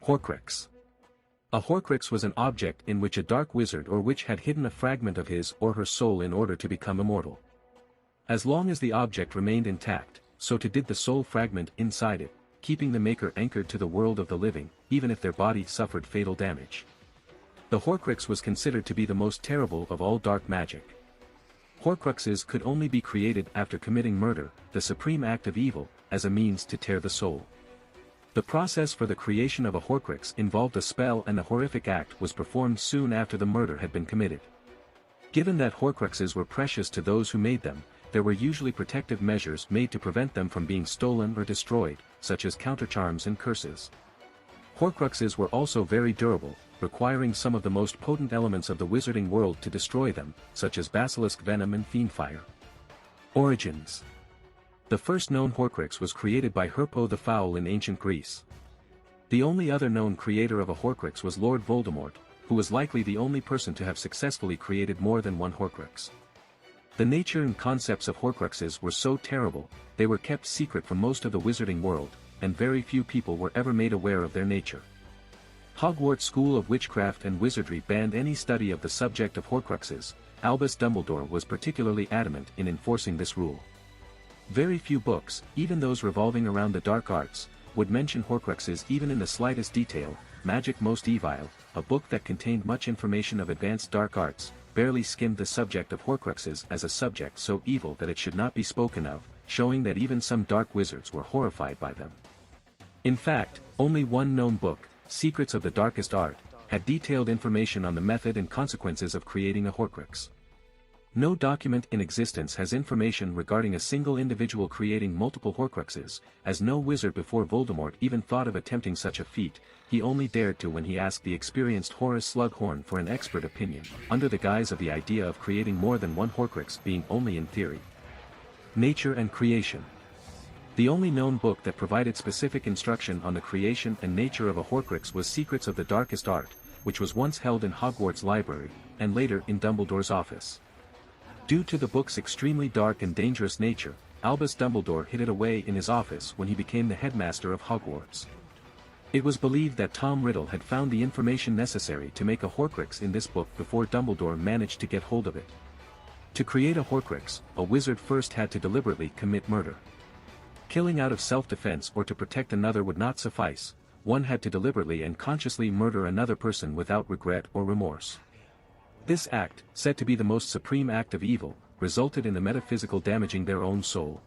Horcrux. A Horcrux was an object in which a dark wizard or witch had hidden a fragment of his or her soul in order to become immortal. As long as the object remained intact, so too did the soul fragment inside it, keeping the maker anchored to the world of the living, even if their body suffered fatal damage. The Horcrux was considered to be the most terrible of all dark magic. Horcruxes could only be created after committing murder, the supreme act of evil, as a means to tear the soul. The process for the creation of a Horcrux involved a spell, and the horrific act was performed soon after the murder had been committed. Given that Horcruxes were precious to those who made them, there were usually protective measures made to prevent them from being stolen or destroyed, such as countercharms and curses. Horcruxes were also very durable, requiring some of the most potent elements of the wizarding world to destroy them, such as basilisk venom and fiendfire. Origins. The first known Horcrux was created by Herpo the Foul in ancient Greece. The only other known creator of a Horcrux was Lord Voldemort, who was likely the only person to have successfully created more than one Horcrux. The nature and concepts of Horcruxes were so terrible, they were kept secret from most of the wizarding world, and very few people were ever made aware of their nature. Hogwarts School of Witchcraft and Wizardry banned any study of the subject of Horcruxes. Albus Dumbledore was particularly adamant in enforcing this rule. Very few books, even those revolving around the dark arts, would mention Horcruxes even in the slightest detail. Magic Most Evil, a book that contained much information of advanced dark arts, barely skimmed the subject of Horcruxes as a subject so evil that it should not be spoken of, showing that even some dark wizards were horrified by them. In fact, only one known book, Secrets of the Darkest Art, had detailed information on the method and consequences of creating a Horcrux. No document in existence has information regarding a single individual creating multiple Horcruxes, as no wizard before Voldemort even thought of attempting such a feat. He only dared to when he asked the experienced Horace Slughorn for an expert opinion, under the guise of the idea of creating more than one Horcrux being only in theory. Nature and Creation. The only known book that provided specific instruction on the creation and nature of a Horcrux was Secrets of the Darkest Art, which was once held in Hogwarts Library, and later in Dumbledore's office. Due to the book's extremely dark and dangerous nature, Albus Dumbledore hid it away in his office when he became the headmaster of Hogwarts. It was believed that Tom Riddle had found the information necessary to make a Horcrux in this book before Dumbledore managed to get hold of it. To create a Horcrux, a wizard first had to deliberately commit murder. Killing out of self-defense or to protect another would not suffice, one had to deliberately and consciously murder another person without regret or remorse. This act, said to be the most supreme act of evil, resulted in the metaphysical damaging their own soul.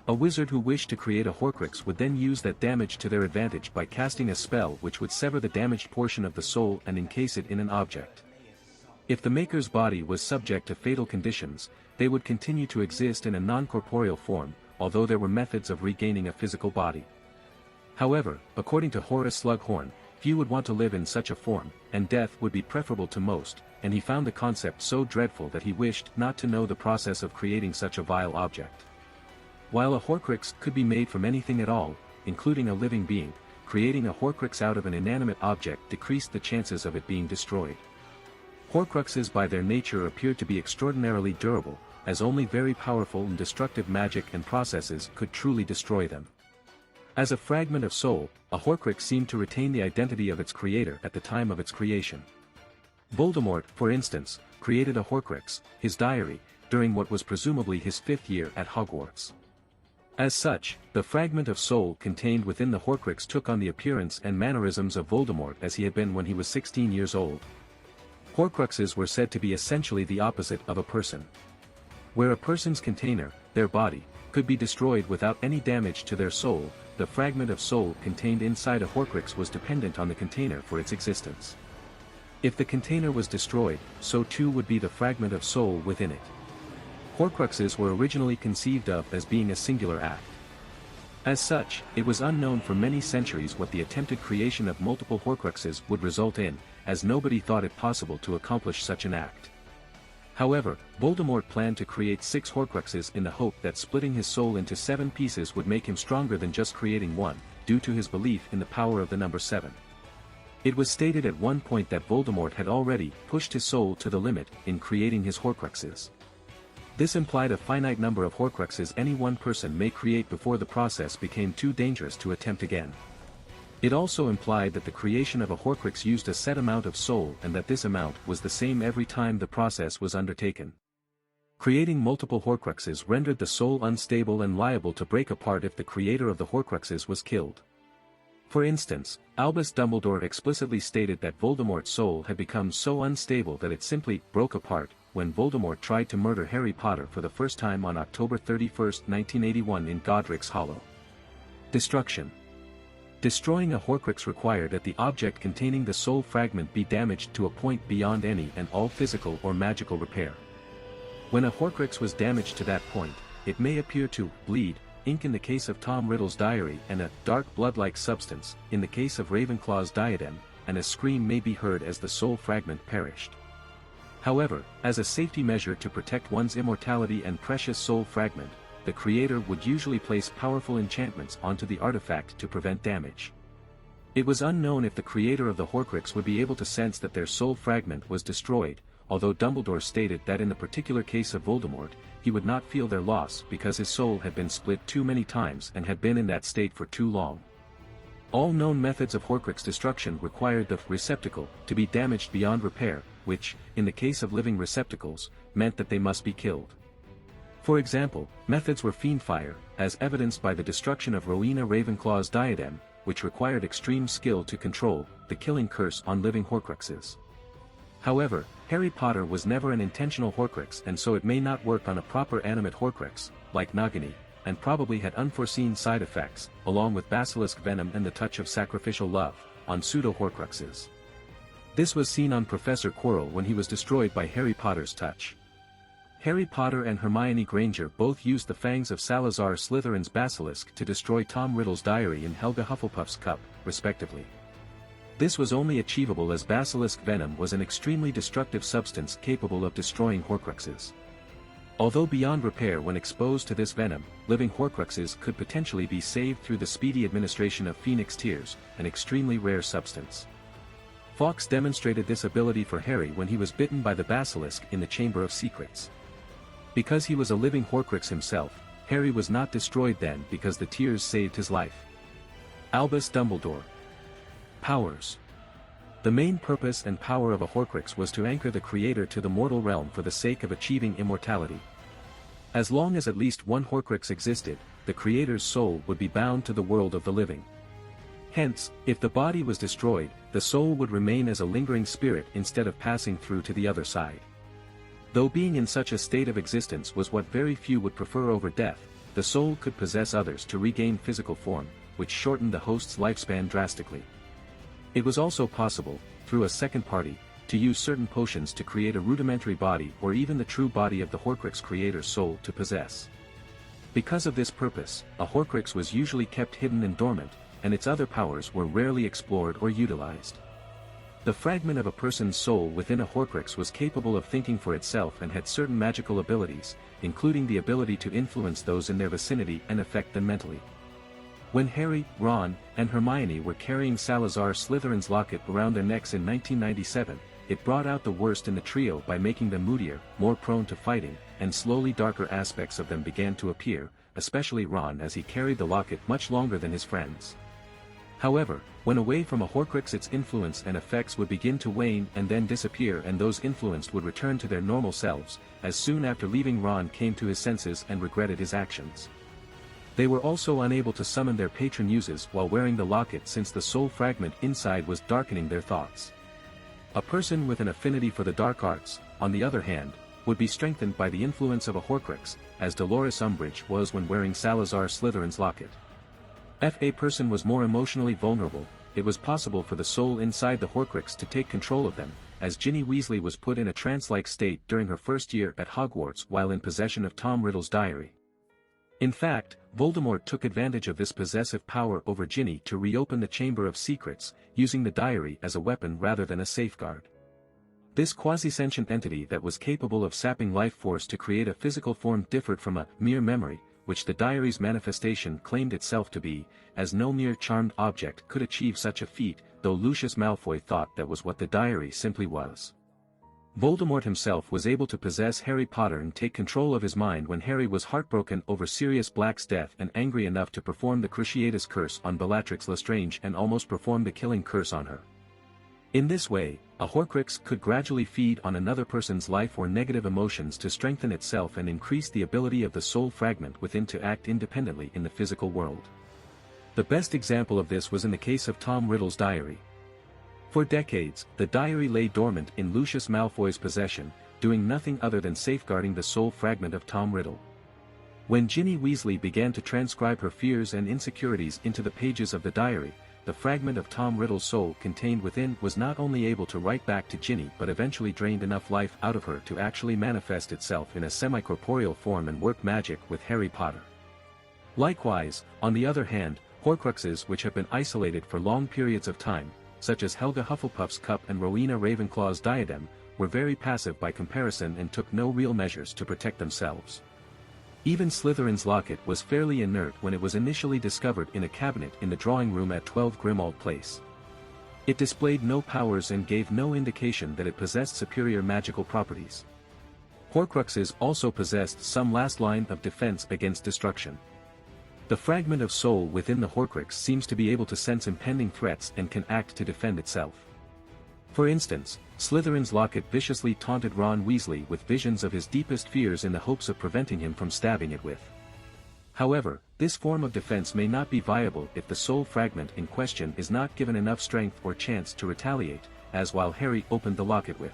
A wizard who wished to create a Horcrux would then use that damage to their advantage by casting a spell which would sever the damaged portion of the soul and encase it in an object. If the maker's body was subject to fatal conditions, they would continue to exist in a non-corporeal form, although there were methods of regaining a physical body. However, according to Horace Slughorn, few would want to live in such a form, and death would be preferable to most, and he found the concept so dreadful that he wished not to know the process of creating such a vile object. While a Horcrux could be made from anything at all, including a living being, creating a Horcrux out of an inanimate object decreased the chances of it being destroyed. Horcruxes by their nature appeared to be extraordinarily durable, as only very powerful and destructive magic and processes could truly destroy them. As a fragment of soul, a Horcrux seemed to retain the identity of its creator at the time of its creation. Voldemort, for instance, created a Horcrux, his diary, during what was presumably his 5th year at Hogwarts. As such, the fragment of soul contained within the Horcrux took on the appearance and mannerisms of Voldemort as he had been when he was 16 years old. Horcruxes were said to be essentially the opposite of a person. Where a person's container, their body, could be destroyed without any damage to their soul, the fragment of soul contained inside a Horcrux was dependent on the container for its existence. If the container was destroyed, so too would be the fragment of soul within it. Horcruxes were originally conceived of as being a singular act. As such, it was unknown for many centuries what the attempted creation of multiple Horcruxes would result in, as nobody thought it possible to accomplish such an act. However, Voldemort planned to create 6 Horcruxes in the hope that splitting his soul into 7 pieces would make him stronger than just creating one, due to his belief in the power of the number 7. It was stated at one point that Voldemort had already pushed his soul to the limit in creating his Horcruxes. This implied a finite number of Horcruxes any one person may create before the process became too dangerous to attempt again. It also implied that the creation of a Horcrux used a set amount of soul and that this amount was the same every time the process was undertaken. Creating multiple Horcruxes rendered the soul unstable and liable to break apart if the creator of the Horcruxes was killed. For instance, Albus Dumbledore explicitly stated that Voldemort's soul had become so unstable that it simply broke apart when Voldemort tried to murder Harry Potter for the first time on October 31, 1981 in Godric's Hollow. Destruction. Destroying a Horcrux required that the object containing the soul fragment be damaged to a point beyond any and all physical or magical repair. When a Horcrux was damaged to that point, it may appear to bleed, ink in the case of Tom Riddle's diary and a dark blood-like substance in the case of Ravenclaw's diadem, and a scream may be heard as the soul fragment perished. However, as a safety measure to protect one's immortality and precious soul fragment, the creator would usually place powerful enchantments onto the artifact to prevent damage. It was unknown if the creator of the Horcrux would be able to sense that their soul fragment was destroyed, although Dumbledore stated that in the particular case of Voldemort, he would not feel their loss because his soul had been split too many times and had been in that state for too long. All known methods of Horcrux destruction required the receptacle to be damaged beyond repair, which, in the case of living receptacles, meant that they must be killed. For example, methods were fiendfire, as evidenced by the destruction of Rowena Ravenclaw's diadem, which required extreme skill to control the killing curse on living Horcruxes. However, Harry Potter was never an intentional Horcrux and so it may not work on a proper animate Horcrux, like Nagini, and probably had unforeseen side effects, along with basilisk venom and the touch of sacrificial love, on pseudo-Horcruxes. This was seen on Professor Quirrell when he was destroyed by Harry Potter's touch. Harry Potter and Hermione Granger both used the fangs of Salazar Slytherin's basilisk to destroy Tom Riddle's diary and Helga Hufflepuff's cup, respectively. This was only achievable as basilisk venom was an extremely destructive substance capable of destroying Horcruxes. Although beyond repair when exposed to this venom, living Horcruxes could potentially be saved through the speedy administration of Phoenix Tears, an extremely rare substance. Fawkes demonstrated this ability for Harry when he was bitten by the basilisk in the Chamber of Secrets. Because he was a living Horcrux himself, Harry was not destroyed then because the tears saved his life. Albus Dumbledore. Powers. The main purpose and power of a Horcrux was to anchor the creator to the mortal realm for the sake of achieving immortality. As long as at least one Horcrux existed, the creator's soul would be bound to the world of the living. Hence, if the body was destroyed, the soul would remain as a lingering spirit instead of passing through to the other side. Though being in such a state of existence was what very few would prefer over death, the soul could possess others to regain physical form, which shortened the host's lifespan drastically. It was also possible, through a second party, to use certain potions to create a rudimentary body or even the true body of the Horcrux creator's soul to possess. Because of this purpose, a Horcrux was usually kept hidden and dormant, and its other powers were rarely explored or utilized. The fragment of a person's soul within a Horcrux was capable of thinking for itself and had certain magical abilities, including the ability to influence those in their vicinity and affect them mentally. When Harry, Ron, and Hermione were carrying Salazar Slytherin's locket around their necks in 1997, it brought out the worst in the trio by making them moodier, more prone to fighting, and slowly darker aspects of them began to appear, especially Ron as he carried the locket much longer than his friends. However, when away from a Horcrux its influence and effects would begin to wane and then disappear and those influenced would return to their normal selves, as soon after leaving Ron came to his senses and regretted his actions. They were also unable to summon their patron muses while wearing the locket since the soul fragment inside was darkening their thoughts. A person with an affinity for the dark arts, on the other hand, would be strengthened by the influence of a Horcrux, as Dolores Umbridge was when wearing Salazar Slytherin's locket. If a person was more emotionally vulnerable, it was possible for the soul inside the Horcrux to take control of them, as Ginny Weasley was put in a trance-like state during her first year at Hogwarts while in possession of Tom Riddle's diary. In fact, Voldemort took advantage of this possessive power over Ginny to reopen the Chamber of Secrets, using the diary as a weapon rather than a safeguard. This quasi-sentient entity that was capable of sapping life force to create a physical form differed from a mere memory, which the diary's manifestation claimed itself to be, as no mere charmed object could achieve such a feat, though Lucius Malfoy thought that was what the diary simply was. Voldemort himself was able to possess Harry Potter and take control of his mind when Harry was heartbroken over Sirius Black's death and angry enough to perform the Cruciatus Curse on Bellatrix Lestrange and almost perform the killing curse on her. In this way, a Horcrux could gradually feed on another person's life or negative emotions to strengthen itself and increase the ability of the soul fragment within to act independently in the physical world. The best example of this was in the case of Tom Riddle's diary. For decades, the diary lay dormant in Lucius Malfoy's possession, doing nothing other than safeguarding the soul fragment of Tom Riddle. When Ginny Weasley began to transcribe her fears and insecurities into the pages of the diary, the fragment of Tom Riddle's soul contained within was not only able to write back to Ginny but eventually drained enough life out of her to actually manifest itself in a semi-corporeal form and work magic with Harry Potter. Likewise, on the other hand, Horcruxes which have been isolated for long periods of time, such as Helga Hufflepuff's cup and Rowena Ravenclaw's diadem, were very passive by comparison and took no real measures to protect themselves. Even Slytherin's locket was fairly inert when it was initially discovered in a cabinet in the drawing room at 12 Grimmauld Place. It displayed no powers and gave no indication that it possessed superior magical properties. Horcruxes also possessed some last line of defense against destruction. The fragment of soul within the Horcrux seems to be able to sense impending threats and can act to defend itself. For instance, Slytherin's locket viciously taunted Ron Weasley with visions of his deepest fears in the hopes of preventing him from stabbing it with. However, this form of defense may not be viable if the soul fragment in question is not given enough strength or chance to retaliate, as while Harry opened the locket with.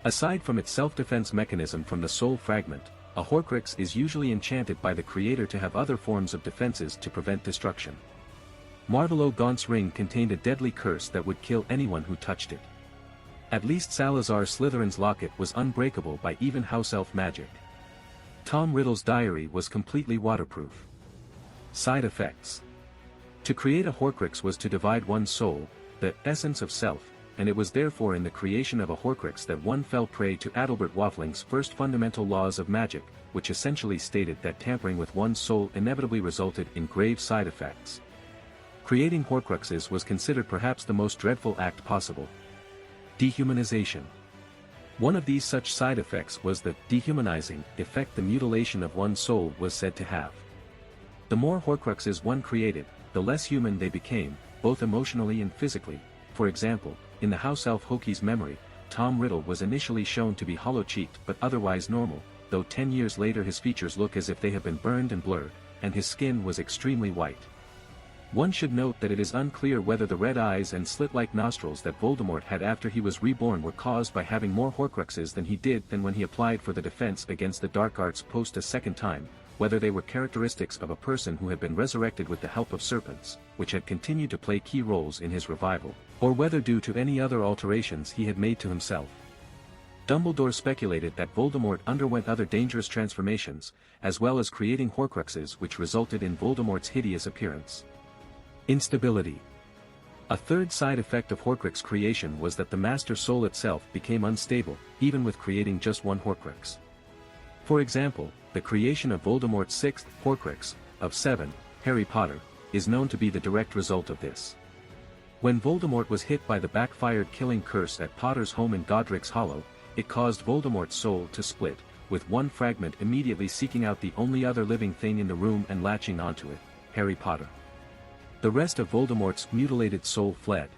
Aside from its self-defense mechanism from the soul fragment, a Horcrux is usually enchanted by the creator to have other forms of defenses to prevent destruction. Marvolo Gaunt's ring contained a deadly curse that would kill anyone who touched it. At least Salazar Slytherin's locket was unbreakable by even house elf magic. Tom Riddle's diary was completely waterproof. Side effects. To create a Horcrux was to divide one's soul, the essence of self, and it was therefore in the creation of a Horcrux that one fell prey to Adalbert Waffling's first fundamental laws of magic, which essentially stated that tampering with one's soul inevitably resulted in grave side effects. Creating Horcruxes was considered perhaps the most dreadful act possible. Dehumanization. One of these such side effects was the dehumanizing effect the mutilation of one's soul was said to have. The more Horcruxes one created, the less human they became, both emotionally and physically. For example, in the house elf Hoki's memory, Tom Riddle was initially shown to be hollow-cheeked but otherwise normal, though 10 years later his features look as if they have been burned and blurred, and his skin was extremely white. One should note that it is unclear whether the red eyes and slit-like nostrils that Voldemort had after he was reborn were caused by having more Horcruxes than he did when he applied for the defense against the Dark Arts post a second time, whether they were characteristics of a person who had been resurrected with the help of serpents, which had continued to play key roles in his revival, or whether due to any other alterations he had made to himself. Dumbledore speculated that Voldemort underwent other dangerous transformations, as well as creating Horcruxes which resulted in Voldemort's hideous appearance. Instability. A third side effect of Horcrux creation was that the Master Soul itself became unstable, even with creating just one Horcrux. For example, the creation of Voldemort's sixth Horcrux, of 7, Harry Potter, is known to be the direct result of this. When Voldemort was hit by the backfired killing curse at Potter's home in Godric's Hollow, it caused Voldemort's soul to split, with one fragment immediately seeking out the only other living thing in the room and latching onto it, Harry Potter. The rest of Voldemort's mutilated soul fled.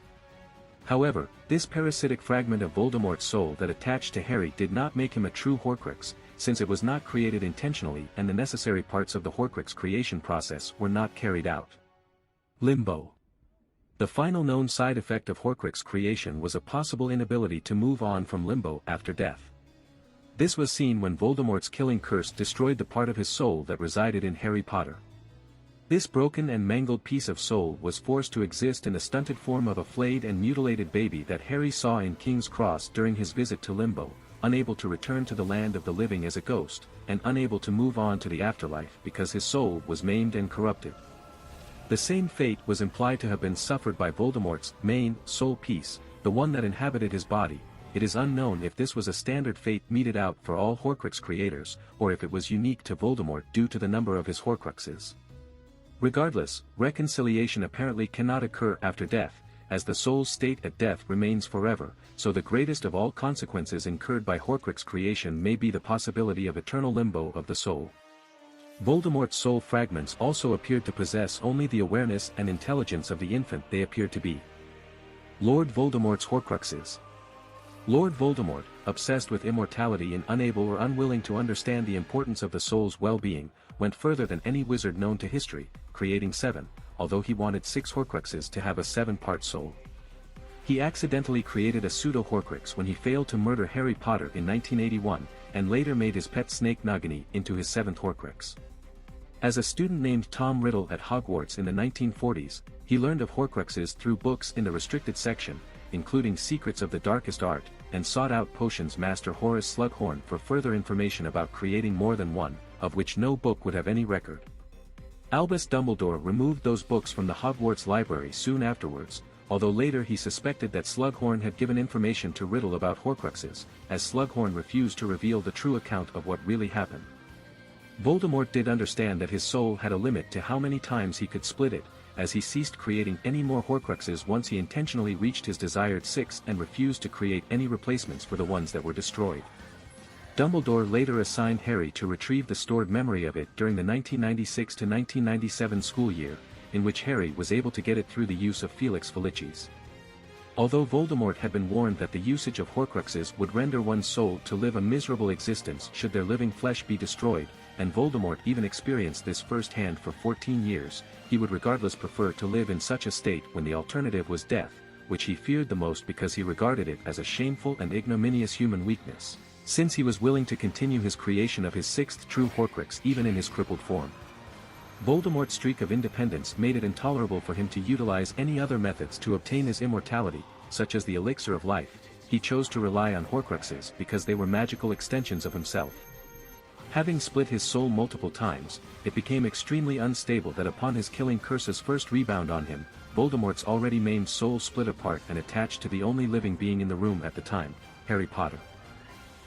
However, this parasitic fragment of Voldemort's soul that attached to Harry did not make him a true Horcrux, since it was not created intentionally and the necessary parts of the Horcrux creation process were not carried out. Limbo. The final known side effect of Horcrux creation was a possible inability to move on from limbo after death. This was seen when Voldemort's killing curse destroyed the part of his soul that resided in Harry Potter. This broken and mangled piece of soul was forced to exist in the stunted form of a flayed and mutilated baby that Harry saw in King's Cross during his visit to Limbo, unable to return to the land of the living as a ghost, and unable to move on to the afterlife because his soul was maimed and corrupted. The same fate was implied to have been suffered by Voldemort's main soul piece, the one that inhabited his body. It is unknown if this was a standard fate meted out for all Horcrux creators, or if it was unique to Voldemort due to the number of his Horcruxes. Regardless, reconciliation apparently cannot occur after death, as the soul's state at death remains forever, so the greatest of all consequences incurred by Horcrux creation may be the possibility of eternal limbo of the soul. Voldemort's soul fragments also appeared to possess only the awareness and intelligence of the infant they appeared to be. Lord Voldemort's Horcruxes. Lord Voldemort, obsessed with immortality and unable or unwilling to understand the importance of the soul's well-being, went further than any wizard known to history, creating 7, although he wanted 6 Horcruxes to have a 7-part soul. He accidentally created a pseudo-Horcrux when he failed to murder Harry Potter in 1981, and later made his pet snake Nagini into his 7th Horcrux. As a student named Tom Riddle at Hogwarts in the 1940s, he learned of Horcruxes through books in the restricted section, including Secrets of the Darkest Art, and sought out potions master Horace Slughorn for further information about creating more than one, of which no book would have any record. Albus Dumbledore removed those books from the Hogwarts library soon afterwards, although later he suspected that Slughorn had given information to Riddle about Horcruxes, as Slughorn refused to reveal the true account of what really happened. Voldemort did understand that his soul had a limit to how many times he could split it, as he ceased creating any more Horcruxes once he intentionally reached his desired 6 and refused to create any replacements for the ones that were destroyed. Dumbledore later assigned Harry to retrieve the stored memory of it during the 1996 to 1997 school year, in which Harry was able to get it through the use of Felix Felicis. Although Voldemort had been warned that the usage of Horcruxes would render one's soul to live a miserable existence should their living flesh be destroyed, and Voldemort even experienced this firsthand for 14 years, he would regardless prefer to live in such a state when the alternative was death, which he feared the most because he regarded it as a shameful and ignominious human weakness, since he was willing to continue his creation of his 6th true Horcrux even in his crippled form. Voldemort's streak of independence made it intolerable for him to utilize any other methods to obtain his immortality, such as the elixir of life. He chose to rely on Horcruxes because they were magical extensions of himself. Having split his soul multiple times, it became extremely unstable that upon his killing curse's first rebound on him, Voldemort's already maimed soul split apart and attached to the only living being in the room at the time, Harry Potter.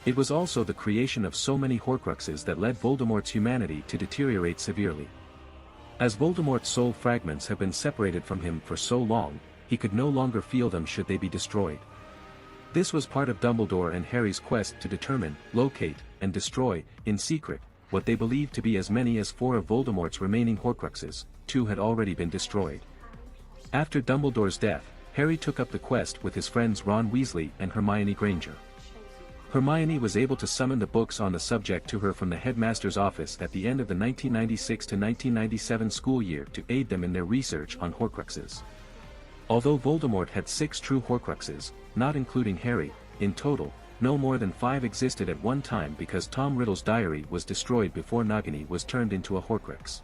It was also the creation of so many Horcruxes that led Voldemort's humanity to deteriorate severely. As Voldemort's soul fragments have been separated from him for so long, he could no longer feel them should they be destroyed. This was part of Dumbledore and Harry's quest to determine, locate, and destroy, in secret, what they believed to be as many as 4 of Voldemort's remaining Horcruxes. 2 had already been destroyed. After Dumbledore's death, Harry took up the quest with his friends Ron Weasley and Hermione Granger. Hermione was able to summon the books on the subject to her from the headmaster's office at the end of the 1996 to 1997 school year to aid them in their research on Horcruxes. Although Voldemort had 6 true Horcruxes, not including Harry, in total, no more than 5 existed at one time because Tom Riddle's diary was destroyed before Nagini was turned into a Horcrux.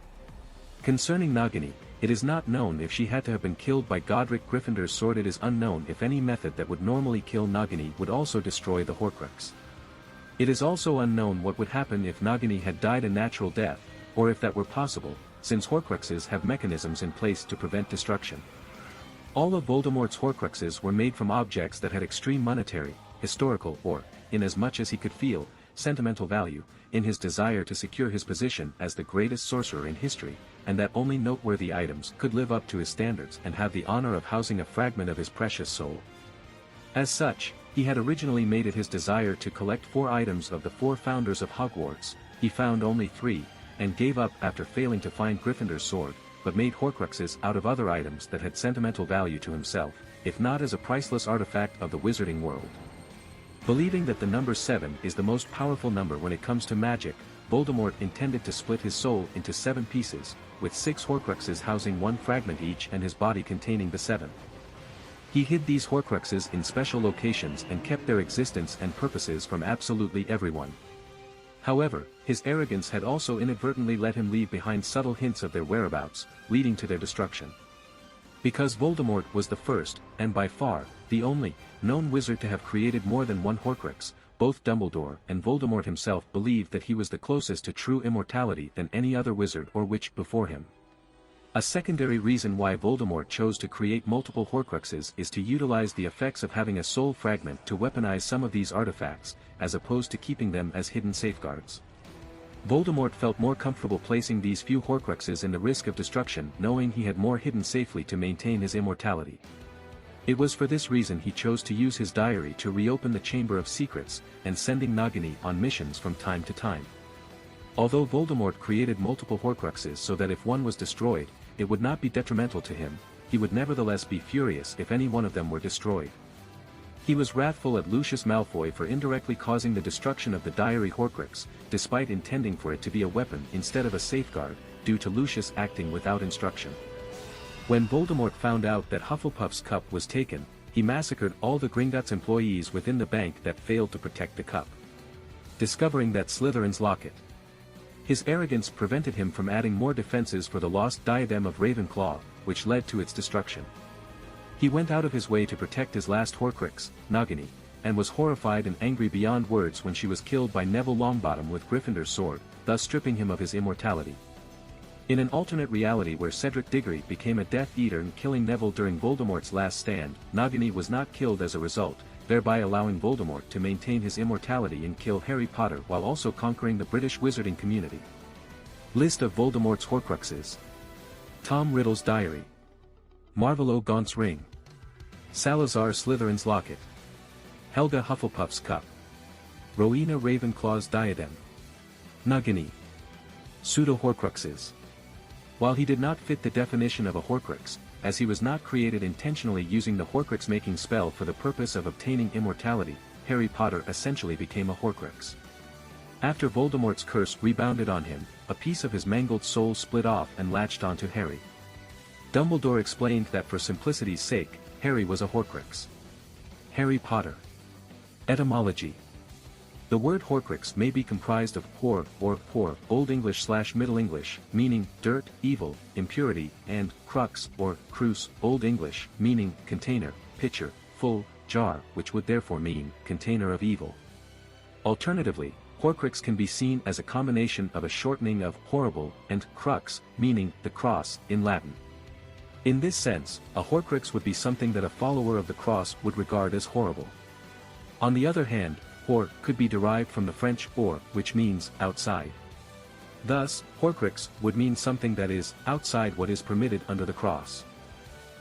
Concerning Nagini, it is not known if she had to have been killed by Godric Gryffindor's sword. It is unknown if any method that would normally kill Nagini would also destroy the Horcrux. It is also unknown what would happen if Nagini had died a natural death, or if that were possible, since Horcruxes have mechanisms in place to prevent destruction. All of Voldemort's Horcruxes were made from objects that had extreme monetary, historical or, in as much as he could feel, sentimental value, in his desire to secure his position as the greatest sorcerer in history, and that only noteworthy items could live up to his standards and have the honor of housing a fragment of his precious soul. As such, he had originally made it his desire to collect 4 items of the 4 founders of Hogwarts. He found only 3, and gave up after failing to find Gryffindor's sword, but made Horcruxes out of other items that had sentimental value to himself, if not as a priceless artifact of the wizarding world. Believing that the number 7 is the most powerful number when it comes to magic, Voldemort intended to split his soul into 7 pieces, with 6 Horcruxes housing 1 fragment each and his body containing the 7th. He hid these Horcruxes in special locations and kept their existence and purposes from absolutely everyone. However, his arrogance had also inadvertently let him leave behind subtle hints of their whereabouts, leading to their destruction. Because Voldemort was the first, and by far, the only, known wizard to have created more than 1 Horcrux, both Dumbledore and Voldemort himself believed that he was the closest to true immortality than any other wizard or witch before him. A secondary reason why Voldemort chose to create multiple Horcruxes is to utilize the effects of having a soul fragment to weaponize some of these artifacts, as opposed to keeping them as hidden safeguards. Voldemort felt more comfortable placing these few Horcruxes in the risk of destruction, knowing he had more hidden safely to maintain his immortality. It was for this reason he chose to use his diary to reopen the Chamber of Secrets, and sending Nagini on missions from time to time. Although Voldemort created multiple Horcruxes so that if one was destroyed, it would not be detrimental to him, he would nevertheless be furious if any one of them were destroyed. He was wrathful at Lucius Malfoy for indirectly causing the destruction of the diary Horcrux, despite intending for it to be a weapon instead of a safeguard, due to Lucius acting without instruction. When Voldemort found out that Hufflepuff's cup was taken, he massacred all the Gringotts employees within the bank that failed to protect the cup. Discovering that Slytherin's locket. His arrogance prevented him from adding more defenses for the lost diadem of Ravenclaw, which led to its destruction. He went out of his way to protect his last Horcrux, Nagini, and was horrified and angry beyond words when she was killed by Neville Longbottom with Gryffindor's sword, thus stripping him of his immortality. In an alternate reality where Cedric Diggory became a Death Eater and killing Neville during Voldemort's last stand, Nagini was not killed as a result, thereby allowing Voldemort to maintain his immortality and kill Harry Potter while also conquering the British wizarding community. List of Voldemort's Horcruxes. Tom Riddle's diary. Marvolo Gaunt's ring. Salazar Slytherin's locket. Helga Hufflepuff's cup. Rowena Ravenclaw's diadem. Nagini. Pseudo-Horcruxes. While he did not fit the definition of a Horcrux, as he was not created intentionally using the Horcrux-making spell for the purpose of obtaining immortality, Harry Potter essentially became a Horcrux. After Voldemort's curse rebounded on him, a piece of his mangled soul split off and latched onto Harry. Dumbledore explained that for simplicity's sake, Harry was a Horcrux. Harry Potter. Etymology. The word Horcrux may be comprised of hor or por, Old English/Middle English, meaning dirt, evil, impurity, and crux or crus, Old English, meaning container, pitcher, full, jar, which would therefore mean container of evil. Alternatively, Horcrux can be seen as a combination of a shortening of horrible and crux, meaning the cross, in Latin. In this sense, a Horcrux would be something that a follower of the cross would regard as horrible. On the other hand, hor could be derived from the French hors, which means outside. Thus, Horcrux would mean something that is outside what is permitted under the cross.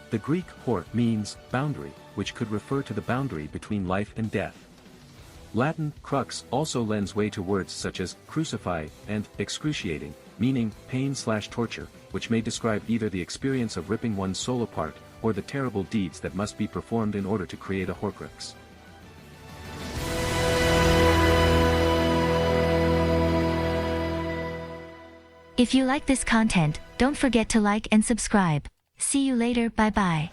The Greek hor means boundary, which could refer to the boundary between life and death. Latin crux also lends way to words such as crucify and excruciating, meaning pain/torture, which may describe either the experience of ripping one's soul apart, or the terrible deeds that must be performed in order to create a Horcrux. If you like this content, don't forget to like and subscribe. See you later, bye bye.